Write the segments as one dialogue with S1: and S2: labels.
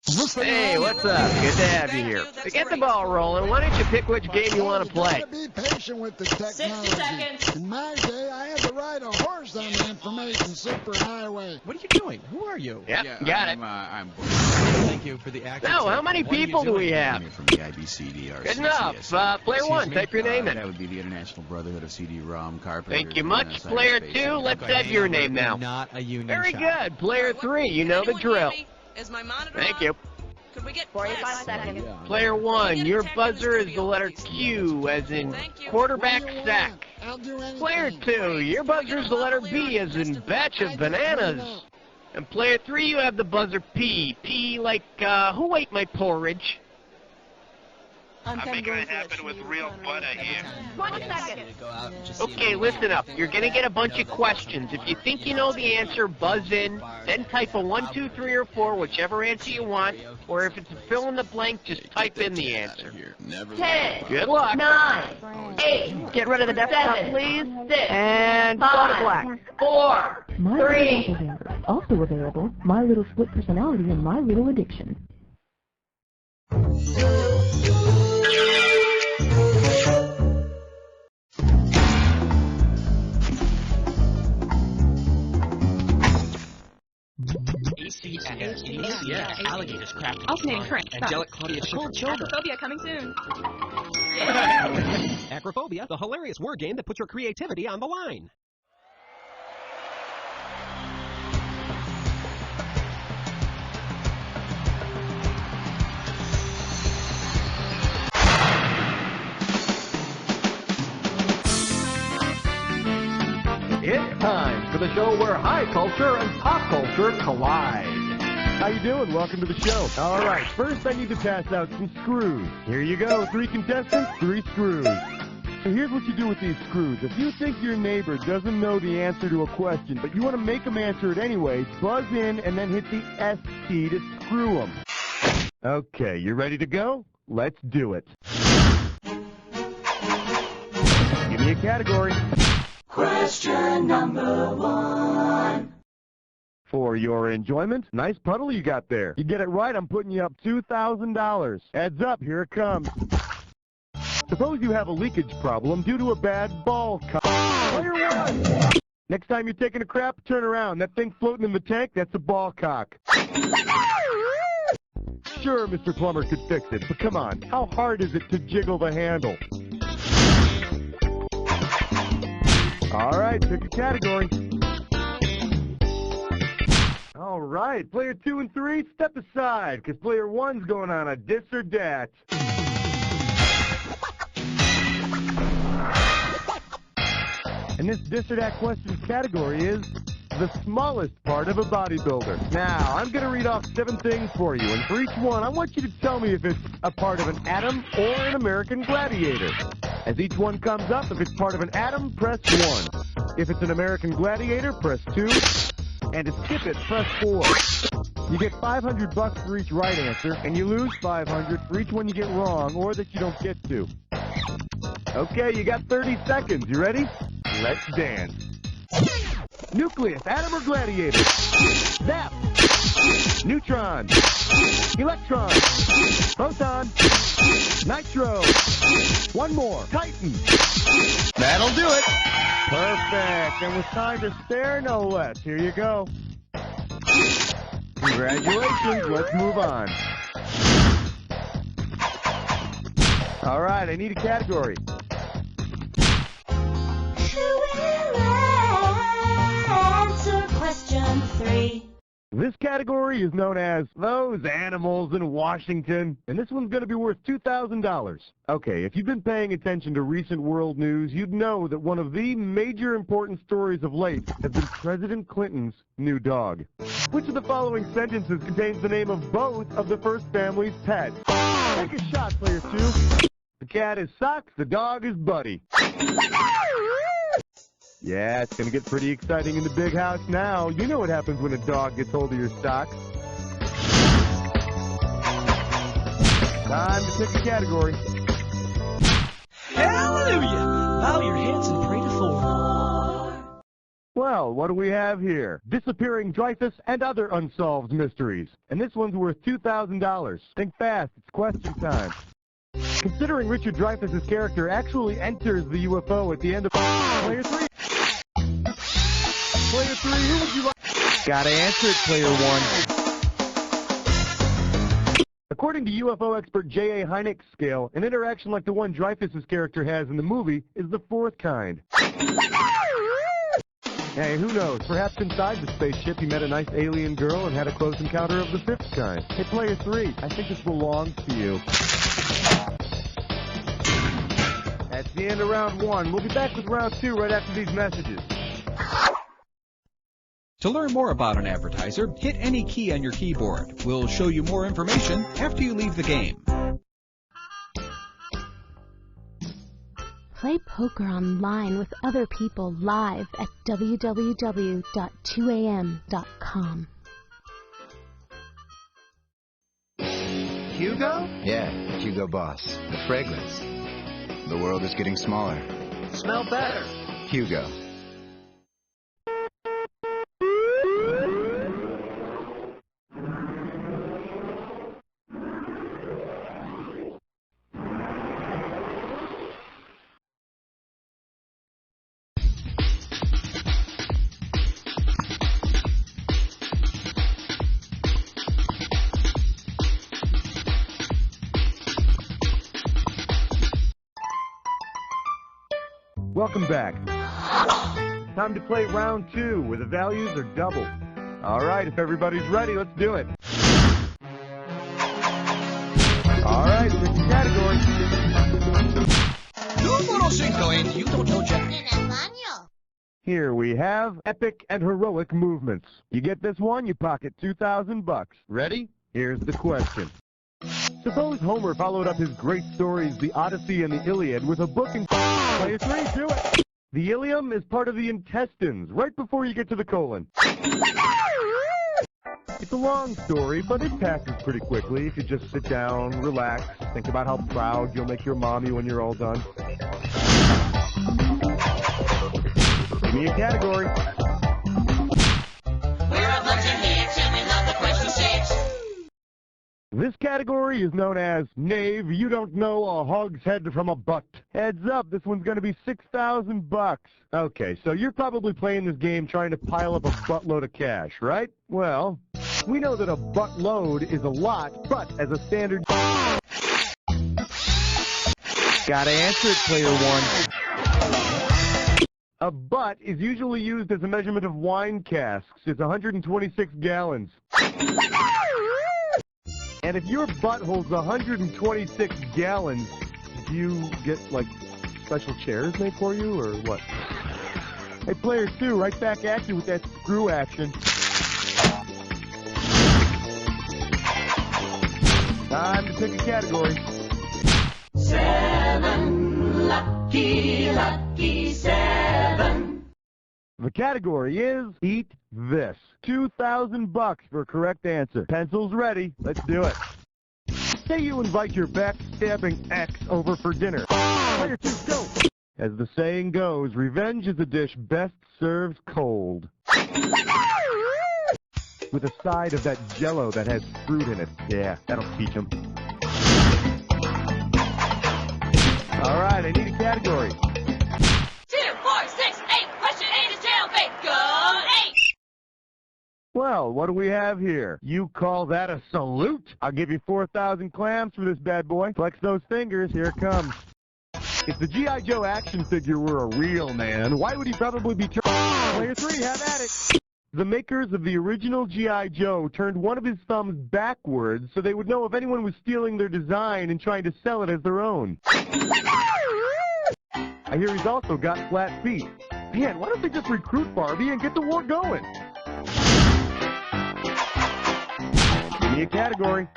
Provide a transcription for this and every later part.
S1: Hey, what's up? Good to have you here. To get the ball rolling, why don't you pick which game you want to play?
S2: Be patient with the technology.
S3: 60 seconds.
S2: In my day, I had to ride a horse on the information superhighway.
S4: What are you doing? Who are you?
S1: Yep, got it.
S4: I'm Thank you for the action.
S1: Now, how many people do we have?
S5: From the IBCDRC.
S1: Good enough. Player one, type your name in.
S5: That would be the International Brotherhood of CD-ROM Carpenters.
S1: Thank you much. Player two, let's have your name now.
S4: Not a union
S1: Very
S4: shop.
S1: good. Player three, you know the drill.
S3: Is my monitor
S1: Thank
S3: on?
S1: you.
S3: Could we get
S6: 45 seconds.
S1: Player one, your buzzer is the letter Q, as in quarterback sack.
S2: I'll do anything.
S1: Player two, your buzzer is the letter B, as in batch of bananas. And player three, you have the buzzer P. P like, who ate my porridge?
S6: I'm
S7: making it happen with real butter here.
S6: 20 seconds.
S1: Okay, listen up. You're gonna get a bunch of questions. If you think you know the answer, buzz in, then type a 1, 2, 3, or 4, whichever answer you want. Or if it's a fill in the blank, just type in the answer.
S6: 10.
S1: Good luck.
S6: 9. 8. Get rid of the desktop, please. 6.
S1: And
S6: 5.
S1: black.
S6: 4.
S8: My
S6: 3.
S8: Little Available. Also available, My Little Split Personality and My Little Addiction.
S9: ACS, alligators, craft,
S6: Alternating current.
S9: angelic Claudia Schiffer.
S6: Acrophobia coming soon.
S9: Acrophobia, the hilarious word game that puts your creativity on the line.
S1: It's time for the show where high culture and pop culture collide.
S10: How you doing? Welcome to the show. All right, first I need to pass out some screws. Here you go, 3 contestants, 3 screws. So here's what you do with these screws. If you think your neighbor doesn't know the answer to a question, but you want to make them answer it anyway, buzz in and then hit the S key to screw them. Okay, you ready to go? Let's do it. Give me a category.
S3: Question number 1.
S10: For your enjoyment, nice puddle you got there. You get it right, I'm putting you up $2,000. Heads up, here it comes. Suppose you have a leakage problem due to a bad ball cock. Player one! Next time you're taking a crap, turn around. That thing floating in the tank, that's a ball cock. Sure, Mr. Plumber could fix it, but come on, how hard is it to jiggle the handle? All right, pick a category. All right, player 2 and 3, step aside, because player 1's going on a dis or dat. And this dis or dat question category is the smallest part of a bodybuilder. Now, I'm going to read off 7 things for you, and for each one, I want you to tell me if it's a part of an atom or an American gladiator. As each one comes up, if it's part of an atom, press 1. If it's an American gladiator, press 2. And to skip it, press 4. You get $500 for each right answer, and you lose $500 for each one you get wrong or that you don't get to. Okay, you got 30 seconds. You ready? Let's dance. Nucleus, atom or gladiator? Zap. Neutron. Electron. Proton. Nitro. One more. Titan. That'll do it. Perfect. And with time to spare, no less. Here you go. Congratulations. Let's move on. All right, I need a category.
S3: Who will answer question 3?
S10: This category is known as Those Animals in Washington, and this one's going to be worth $2,000. Okay, if you've been paying attention to recent world news, you'd know that one of the major important stories of late has been President Clinton's new dog. Which of the following sentences contains the name of both of the first family's pets? Take a shot, player 2. The cat is Socks, the dog is Buddy. Yeah, it's going to get pretty exciting in the big house now. You know what happens when a dog gets hold of your socks. Time to pick a category.
S9: Hallelujah! Bow your heads and pray to 4.
S10: Well, what do we have here? Disappearing Dreyfus and other unsolved mysteries. And this one's worth $2,000. Think fast, it's question time. Considering Richard Dreyfuss's character actually enters the UFO at the end of Player 3. Player 3, who would you like? Gotta answer it, Player 1. According to UFO expert J.A. Hynek's scale, an interaction like the one Dreyfuss's character has in the movie is the fourth kind. Hey, who knows? Perhaps inside the spaceship he met a nice alien girl and had a close encounter of the fifth kind. Hey, Player 3, I think this belongs to you. That's the end of round 1. We'll be back with round 2 right after these messages.
S11: To learn more about an advertiser, hit any key on your keyboard. We'll show you more information after you leave the game.
S12: Play poker online with other people live at www.2am.com.
S13: Hugo? Yeah, Hugo Boss. The fragrance. The world is getting smaller.
S1: Smell better.
S13: Hugo.
S10: Welcome back. Time to play round 2, where the values are double. All right, if everybody's ready, let's do it. All right, pick the category.
S11: Número 5 en YouTube.
S10: Here we have epic and heroic movements. You get this one, you pocket $2,000. Ready? Here's the question. Suppose Homer followed up his great stories, the Odyssey and the Iliad, with a book in Player 3, do it! The ileum is part of the intestines, right before you get to the colon. It's a long story, but it passes pretty quickly if you just sit down, relax, think about how proud you'll make your mommy when you're all done. Give me a category.
S3: We're a bunch of hicks and we love the question 6.
S10: This category is known as Knave, You Don't Know a Hog's Head from a Butt. Heads up, this one's going to be $6,000. Okay, so you're probably playing this game trying to pile up a buttload of cash, right? Well, we know that a buttload is a lot, but as a standard... Gotta answer it, Player 1. A butt is usually used as a measurement of wine casks. It's 126 gallons. And if your butt holds 126 gallons, do you get, like, special chairs made for you, or what? Hey, Player 2, right back at you with that screw action. Time to pick a category.
S3: 7, lucky, lucky 7.
S10: The category is Eat This. $2,000 for a correct answer. Pencils ready. Let's do it. Say you invite your backstabbing ex over for dinner. Player 2, go! As the saying goes, revenge is a dish best served cold. With a side of that Jell-O that has fruit in it. Yeah, that'll teach him. All right, I need a category.
S3: 2, 4, 6, 8. Question 8 is jailbait. Go 8.
S10: Well, what do we have here? You call that a salute? I'll give you 4,000 clams for this bad boy. Flex those fingers. Here it comes. If the G.I. Joe action figure were a real man, why would he probably be Player 3, have at it. The makers of the original G.I. Joe turned one of his thumbs backwards so they would know if anyone was stealing their design and trying to sell it as their own. I hear he's also got flat feet. Man, why don't they just recruit Barbie and get the war going? Give me a category.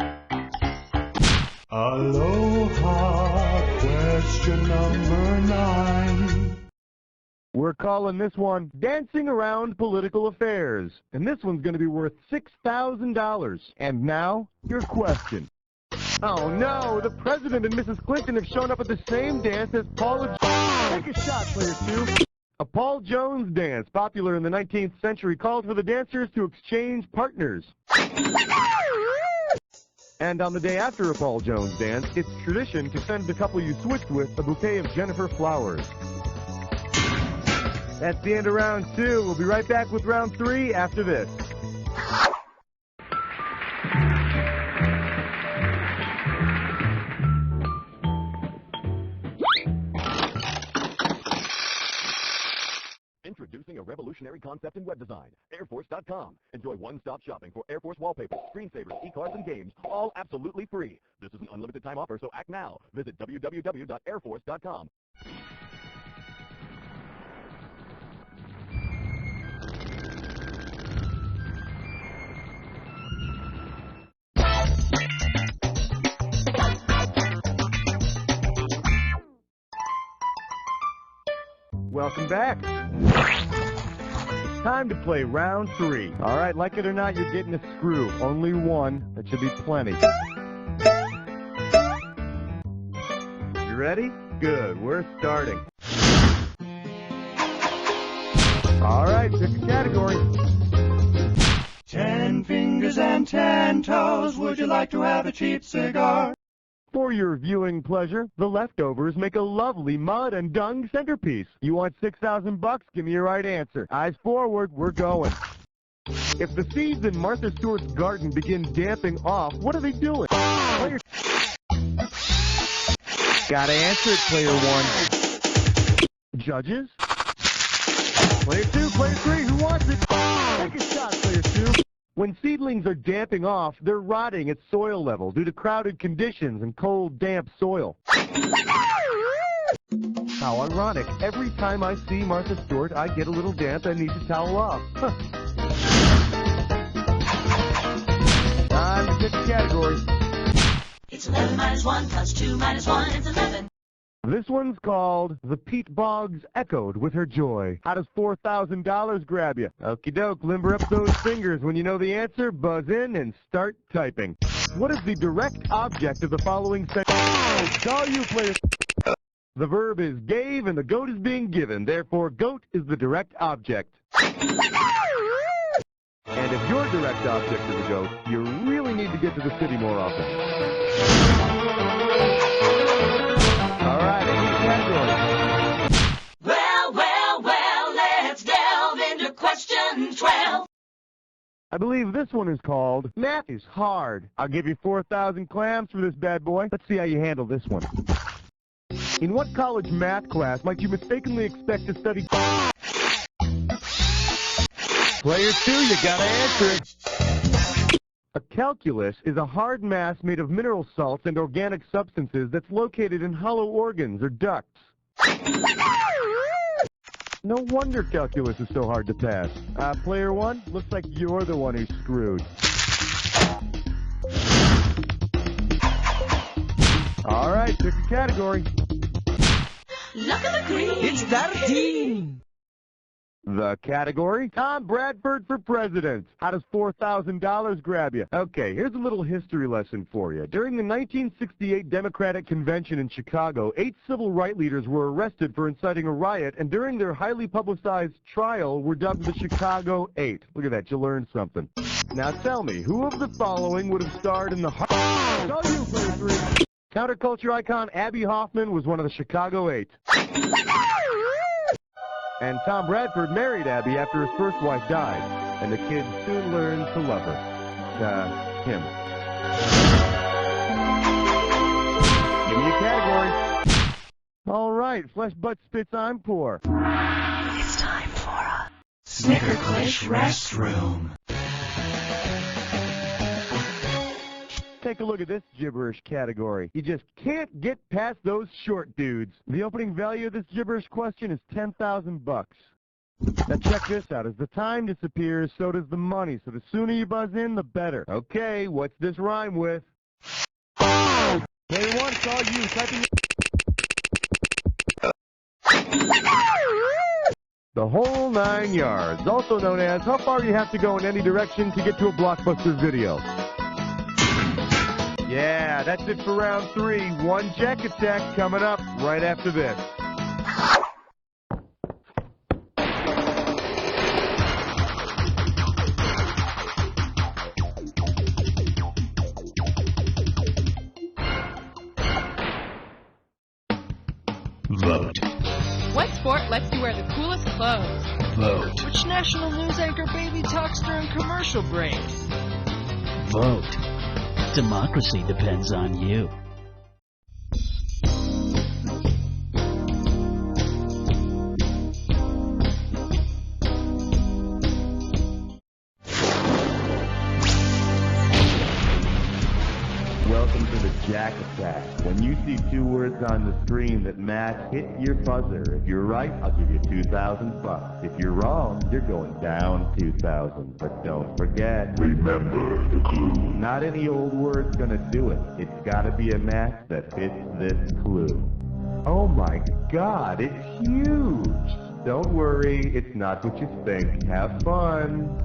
S14: Aloha, question number 9.
S10: We're calling this one Dancing Around Political Affairs. And this one's going to be worth $6,000. And now, your question. Oh no, the President and Mrs. Clinton have shown up at the same dance as Paula... Take a shot, Player 2. A Paul Jones dance, popular in the 19th century, called for the dancers to exchange partners. And on the day after a Paul Jones dance, it's tradition to send the couple you switched with a bouquet of Jennifer flowers. That's the end of round 2. We'll be right back with round 3 after this. Introducing a revolutionary concept in web design, Airforce.com. Enjoy one-stop shopping for Air Force wallpaper, screensavers, e-cards, and games, all absolutely free. This is an unlimited time offer, so act now. Visit www.airforce.com. Welcome back. It's time to play round 3. All right, like it or not, you're getting a screw. Only one. That should be plenty. You ready? Good. We're starting. All right, pick a category.
S14: 10 fingers and 10 toes. Would you like to have a cheap cigar?
S10: For your viewing pleasure, the leftovers make a lovely mud and dung centerpiece. You want $6,000? Give me your right answer. Eyes forward, we're going. If the seeds in Martha Stewart's garden begin damping off, what are they doing? Player... Gotta answer it, player 1. Judges? Player 2, player 3, who wants it? Take a shot, player 2. When seedlings are damping off, they're rotting at soil level due to crowded conditions and cold, damp soil. How ironic. Every time I see Martha Stewart, I get a little damp and need to towel off. Time to pick a category.
S3: It's 11 minus 1 plus 2 minus 1. It's 11.
S10: This one's called The Pete Boggs Echoed with Her Joy. How does $4,000 grab you? Okie doke, limber up those fingers. When you know the answer, buzz in and start typing. What is the direct object of the following sentence? It's all you, players. The verb is gave and the goat is being given. Therefore, goat is the direct object. And if your direct object is a goat, you really need to get to the city more often. All right, I need a category.
S3: Well, let's delve into question 12.
S10: I believe this one is called Math is Hard. I'll give you 4,000 clams for this bad boy. Let's see how you handle this one. In what college math class might you mistakenly expect to study? Player 2, you gotta answer it. A calculus is a hard mass made of mineral salts and organic substances that's located in hollow organs or ducts. No wonder calculus is so hard to pass. Player 1, looks like you're the one who's screwed. All right, pick a category.
S3: Look at the green.
S9: It's 13.
S10: The category, Tom Bradford for president. How does $4,000 grab you? Okay, here's a little history lesson for you. During the 1968 Democratic Convention in Chicago, 8 civil rights leaders were arrested for inciting a riot, and during their highly publicized trial were dubbed the Chicago 8. Look at that, you learned something. Now tell me, who of the following would have starred in the... Tell you, player 3. Counterculture icon Abby Hoffman was one of the Chicago 8. And Tom Bradford married Abby after his first wife died, and the kid soon learned to love her. Him. Give me a category. All right, flesh, butt, spits, I'm poor.
S3: It's time for a
S14: Snickerclish restroom.
S10: Take a look at this gibberish category. You just can't get past those short dudes. The opening value of this gibberish question is $10,000. Now check this out. As the time disappears, so does the money. So the sooner you buzz in, the better. Okay, what's this rhyme with? Player 1, it's all you. Typing. The whole 9 yards. Also known as how far you have to go in any direction to get to a Blockbuster video. Yeah, that's it for round 3. One check attack coming up right after this.
S3: lets you wear the coolest clothes.
S15: Vote.
S16: Which national news anchor baby talks during commercial breaks?
S15: Vote. Democracy depends on you.
S10: Welcome to the Jack Attack. When you see two words on the screen that match, hit your buzzer. If you're right, I'll give you $2,000. If you're wrong, you're going down 2,000. But don't forget, remember the clue. Not any old word's gonna do it. It's gotta be a match that fits this clue. Oh my God, it's huge. Don't worry, it's not what you think. Have fun.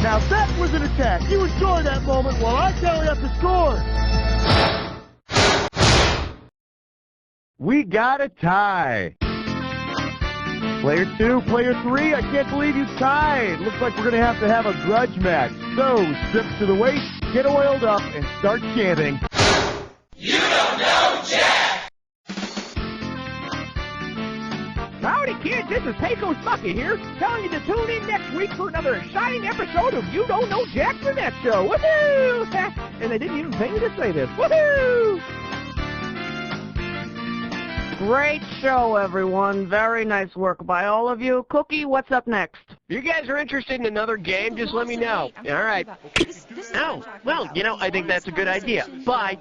S10: Now that was an attack. You enjoy that moment while I tally up the score. We got a tie. Player 2, player 3, I can't believe you tied. Looks like we're going to have a grudge match. So, strip to the waist, get oiled up, and start chanting.
S3: You don't know Jack!
S1: Howdy, kids. This is Pecos Bucket here, telling you to tune in next week for another exciting episode of You Don't Know Jack for Netshow. Woohoo! And they didn't even pay me to say this. Woohoo!
S6: Great show, everyone. Very nice work by all of you. Cookie, what's up next?
S1: If you guys are interested in another game, just let me know. All right. Oh, well, I think that's a good idea. Bye.